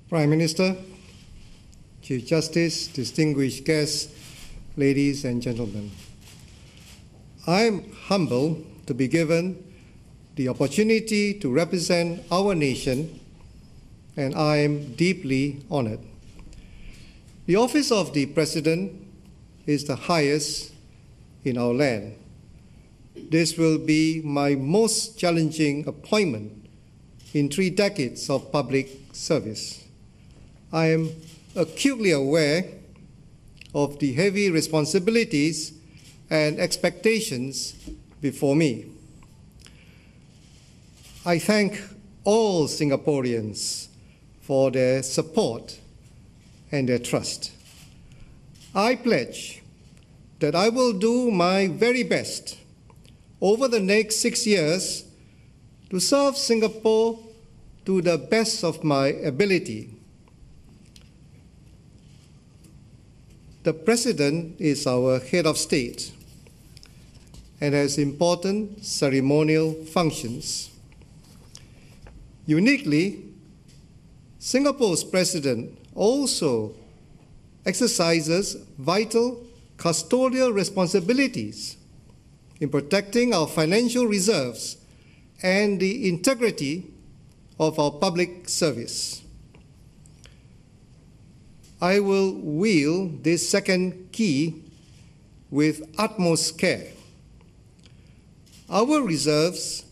Prime Minister, Chief Justice, distinguished guests, ladies and gentlemen, I am humbled to be given the opportunity to represent our nation, and I am deeply honored. The office of the President is the highest in our land. This will be my most challenging appointment in 3 decades of public service. I am acutely aware of the heavy responsibilities and expectations before me. I thank all Singaporeans for their support and their trust. I pledge that I will do my very best over the next 6 years to serve Singapore to the best of my ability. The President is our head of state and has important ceremonial functions. Uniquely, Singapore's President also exercises vital custodial responsibilities in protecting our financial reserves and the integrity of our public service. I will wield this second key with utmost care. Our reserves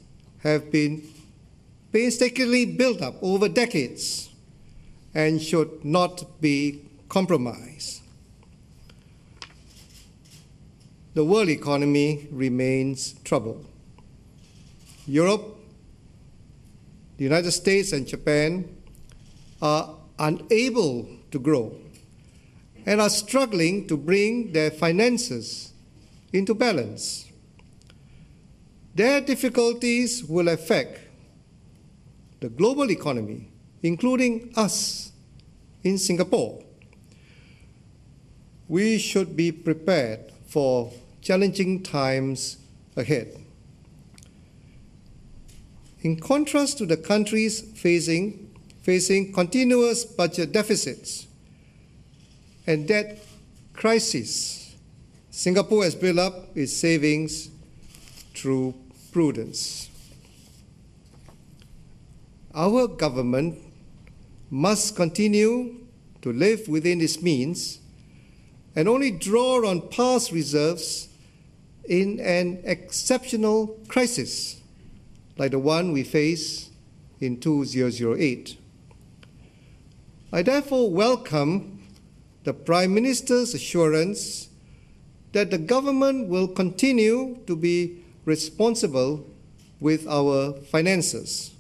have been painstakingly built up over decades and should not be compromised. The world economy remains troubled. Europe, the United States, and Japan are unable to grow and are struggling to bring their finances into balance. Their difficulties will affect the global economy, including us in Singapore. We should be prepared for challenging times ahead. In contrast to the countries facing continuous budget deficits and debt crisis, Singapore has built up its savings through prudence. Our government must continue to live within its means and only draw on past reserves in an exceptional crisis like the one we face in 2008. I therefore welcome the Prime Minister's assurance that the government will continue to be responsible with our finances.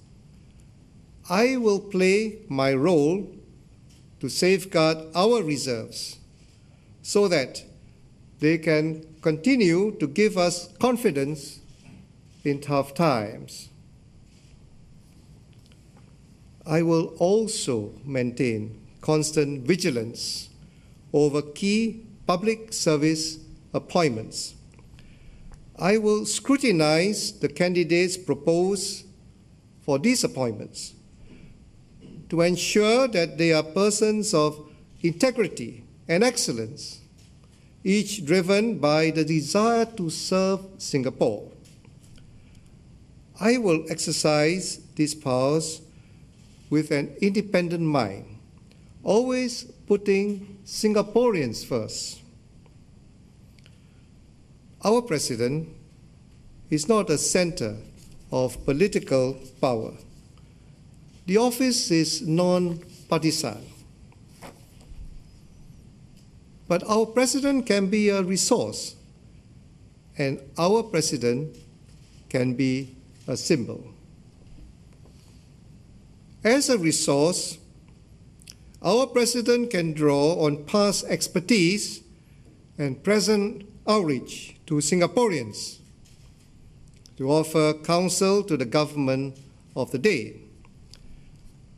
I will play my role to safeguard our reserves so that they can continue to give us confidence in tough times. I will also maintain constant vigilance over key public service appointments. I will scrutinize the candidates proposed for these appointments to ensure that they are persons of integrity and excellence, each driven by the desire to serve Singapore. I will exercise these powers with an independent mind, always putting Singaporeans first. Our President is not a center of political power. The office is non-partisan. But our President can be a resource, and our President can be a symbol. As a resource, our President can draw on past expertise and present outreach to Singaporeans to offer counsel to the government of the day.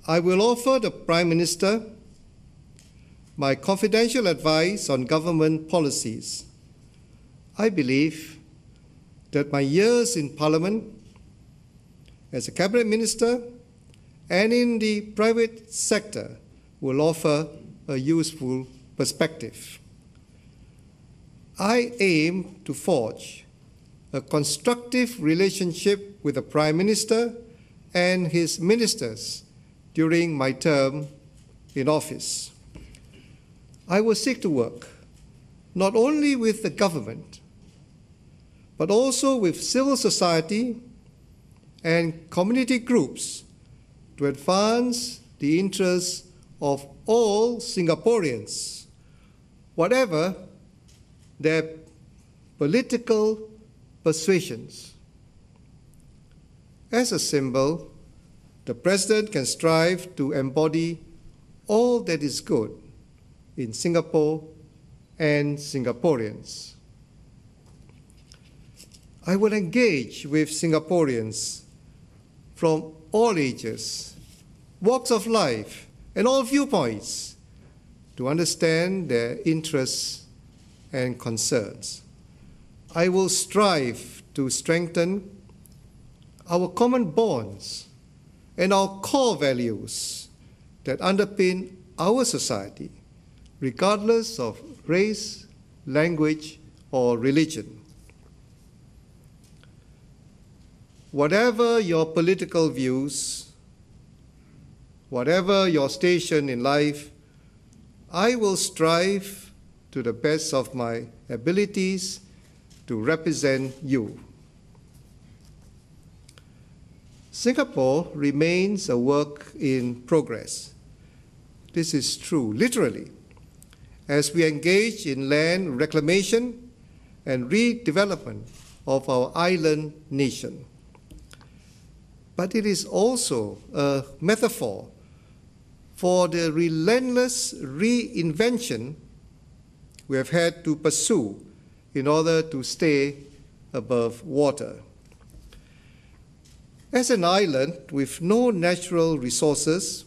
I will offer the Prime Minister my confidential advice on government policies. I believe that my years in Parliament, as a Cabinet Minister, and in the private sector will offer a useful perspective. I aim to forge a constructive relationship with the Prime Minister and his ministers during my term in office. I will seek to work not only with the government, but also with civil society and community groups to advance the interests of all Singaporeans, whatever their political persuasions. As a symbol, the President can strive to embody all that is good in Singapore and Singaporeans. I will engage with Singaporeans from all ages, walks of life, and all viewpoints to understand their interests and concerns. I will strive to strengthen our common bonds and our core values that underpin our society, regardless of race, language, or religion. Whatever your political views, whatever your station in life, I will strive to the best of my abilities to represent you. Singapore remains a work in progress. This is true, literally, as we engage in land reclamation and redevelopment of our island nation. But it is also a metaphor for the relentless reinvention we have had to pursue in order to stay above water. As an island with no natural resources,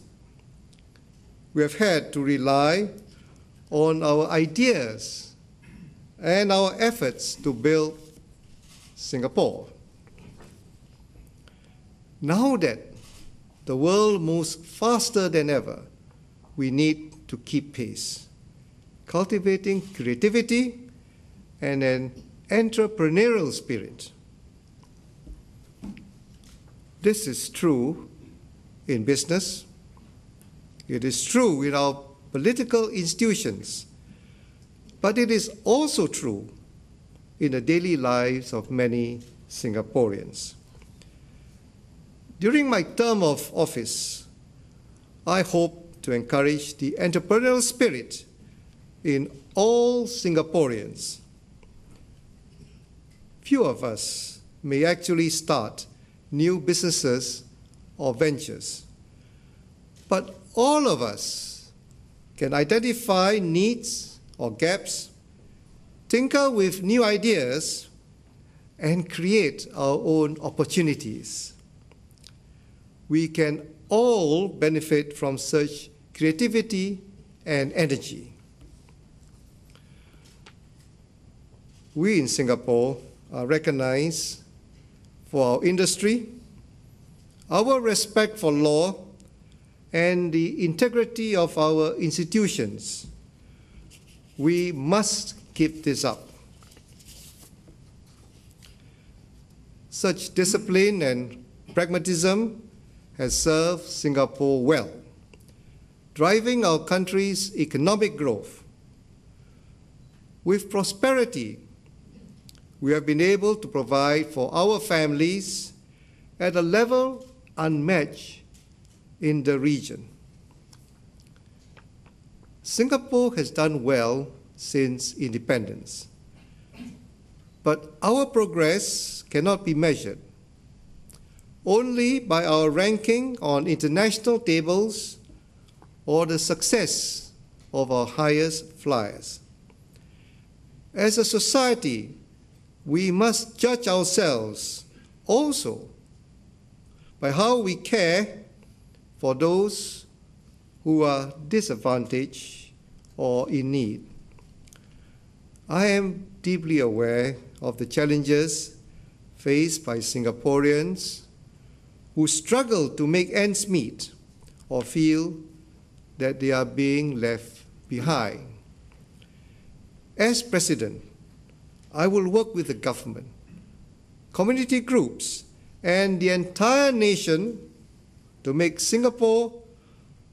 we have had to rely on our ideas and our efforts to build Singapore. Now that the world moves faster than ever, we need to keep pace, cultivating creativity and an entrepreneurial spirit. This is true in business. It is true in our political institutions, but it is also true in the daily lives of many Singaporeans. During my term of office, I hope to encourage the entrepreneurial spirit in all Singaporeans. Few of us may actually start new businesses or ventures, but all of us can identify needs or gaps, tinker with new ideas, and create our own opportunities. We can all benefit from such creativity and energy. We in Singapore are recognized for our industry, our respect for law, and the integrity of our institutions. We must keep this up. Such discipline and pragmatism has served Singapore well, driving our country's economic growth. With prosperity, we have been able to provide for our families at a level unmatched in the region. Singapore has done well since independence, but our progress cannot be measured only by our ranking on international tables or the success of our highest flyers. As a society, we must judge ourselves also by how we care for those who are disadvantaged or in need. I am deeply aware of the challenges faced by Singaporeans who struggle to make ends meet or feel that they are being left behind. As President, I will work with the government, community groups, and the entire nation to make Singapore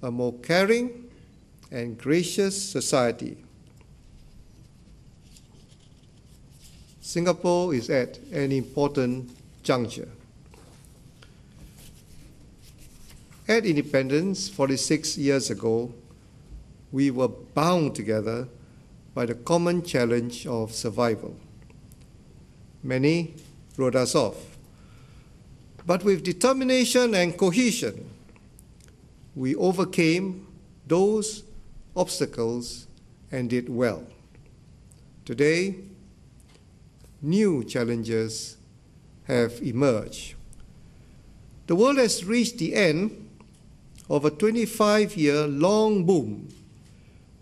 a more caring and gracious society. Singapore is at an important juncture. At independence 46 years ago, we were bound together by the common challenge of survival. Many wrote us off, but with determination and cohesion, we overcame those obstacles and did well. Today, new challenges have emerged. The world has reached the end of a 25-year-long boom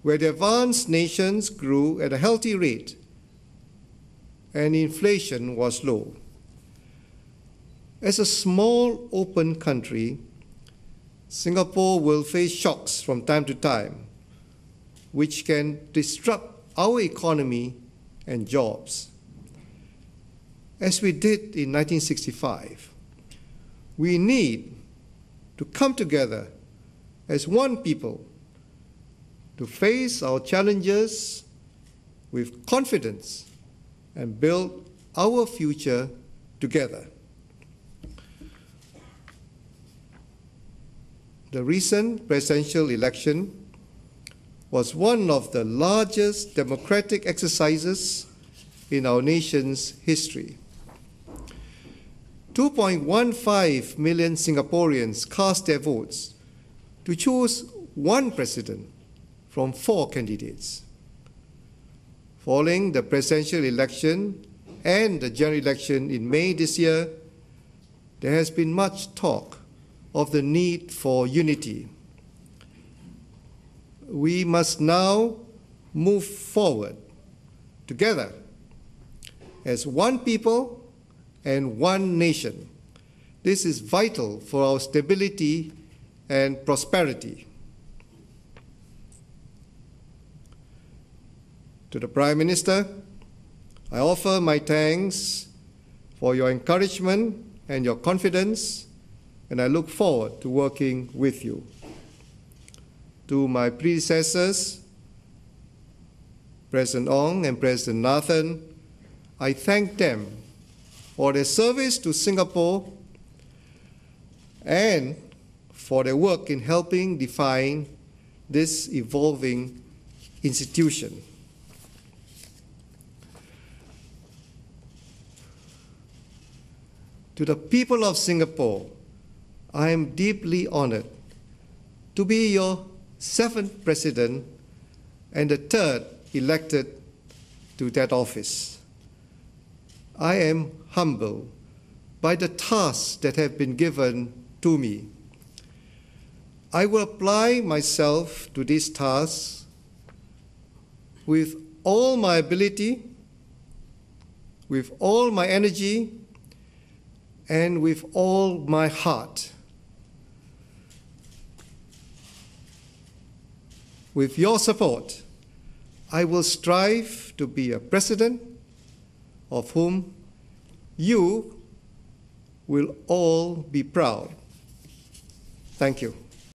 where the advanced nations grew at a healthy rate and inflation was low. As a small, open country, Singapore will face shocks from time to time, which can disrupt our economy and jobs. As we did in 1965, we need to come together as one people to face our challenges with confidence and build our future together. The recent presidential election was one of the largest democratic exercises in our nation's history. 2.15 million Singaporeans cast their votes to choose one president from 4 candidates. Following the presidential election and the general election in May this year, there has been much talk of the need for unity. We must now move forward together as one people and one nation. This is vital for our stability and prosperity. To the Prime Minister, I offer my thanks for your encouragement and your confidence, and I look forward to working with you. To my predecessors, President Ong and President Nathan, I thank them for their service to Singapore and for their work in helping define this evolving institution. To the people of Singapore, I am deeply honored to be your 7th president and the 3rd elected to that office. I am humbled by the tasks that have been given to me. I will apply myself to these tasks with all my ability, with all my energy, and with all my heart. With your support, I will strive to be a president of whom you will all be proud. Thank you.